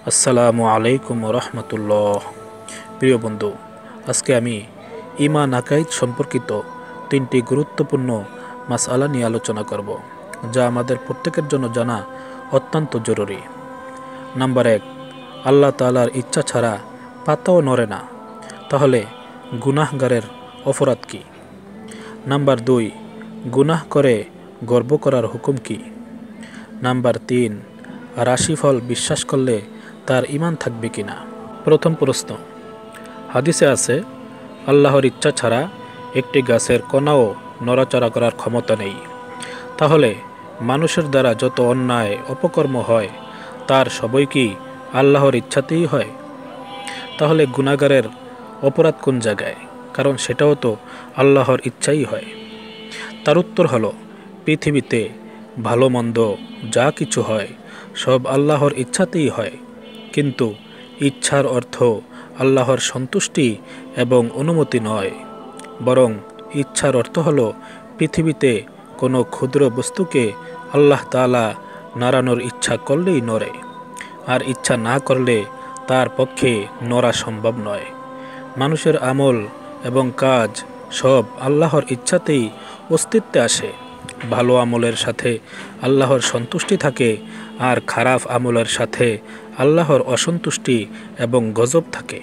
আসসালামু আলাইকুম রহমতুল্লাহ। প্রিয় বন্ধু, আজকে আমি ঈমান আকাইদ সম্পর্কিত 3টি গুরুত্বপূর্ণ মাসআলা নিয়ে আলোচনা করব, যা আমাদের প্রত্যেকের জন্য জানা অত্যন্ত জরুরি। নাম্বার 1, আল্লাহ তাআলার ইচ্ছা ছাড়া পাতাও নড়ে না, তাহলে গুনাহগারের অপরাধ কী? নাম্বার 2, গুনাহ করে গর্ব করার হুকুম কী? নাম্বার 3, রাশিফল বিশ্বাস করলে তার ঈমান থাকবে কিনা? প্রথম প্রশ্ন, হাদিসে আছে আল্লাহর ইচ্ছা ছাড়া একটি গাছের কণাও নড়াচড়া করার ক্ষমতা নেই। তাহলে মানুষের দ্বারা যত অন্যায় অপকর্ম হয় তার সবই কি আল্লাহর ইচ্ছাতেই হয়? তাহলে গুনাহগারের অপরাধ কোন জায়গায়? কারণ সেটাও তো আল্লাহর ইচ্ছাই হয়। তার উত্তর হলো, পৃথিবীতে ভালো মন্দ যা কিছু হয় সব আল্লাহর ইচ্ছাতেই হয়, কিন্তু ইচ্ছার অর্থ আল্লাহর সন্তুষ্টি এবং অনুমতি নয়, বরং ইচ্ছার অর্থ হলো পৃথিবীতে কোনো ক্ষুদ্র বস্তুকে আল্লাহ তাআলা নাড়ানোর ইচ্ছা করলেই নড়ে, আর ইচ্ছা না করলে তার পক্ষে নড়া সম্ভব নয়। মানুষের আমল এবং কাজ সব আল্লাহর ইচ্ছাতেই অস্তিত্বে আসে। ভালো আমলের সাথে আল্লাহর সন্তুষ্টি থাকে, আর খারাপ আমলের সাথে আল্লাহর অসন্তুষ্টি এবং গজব থাকে।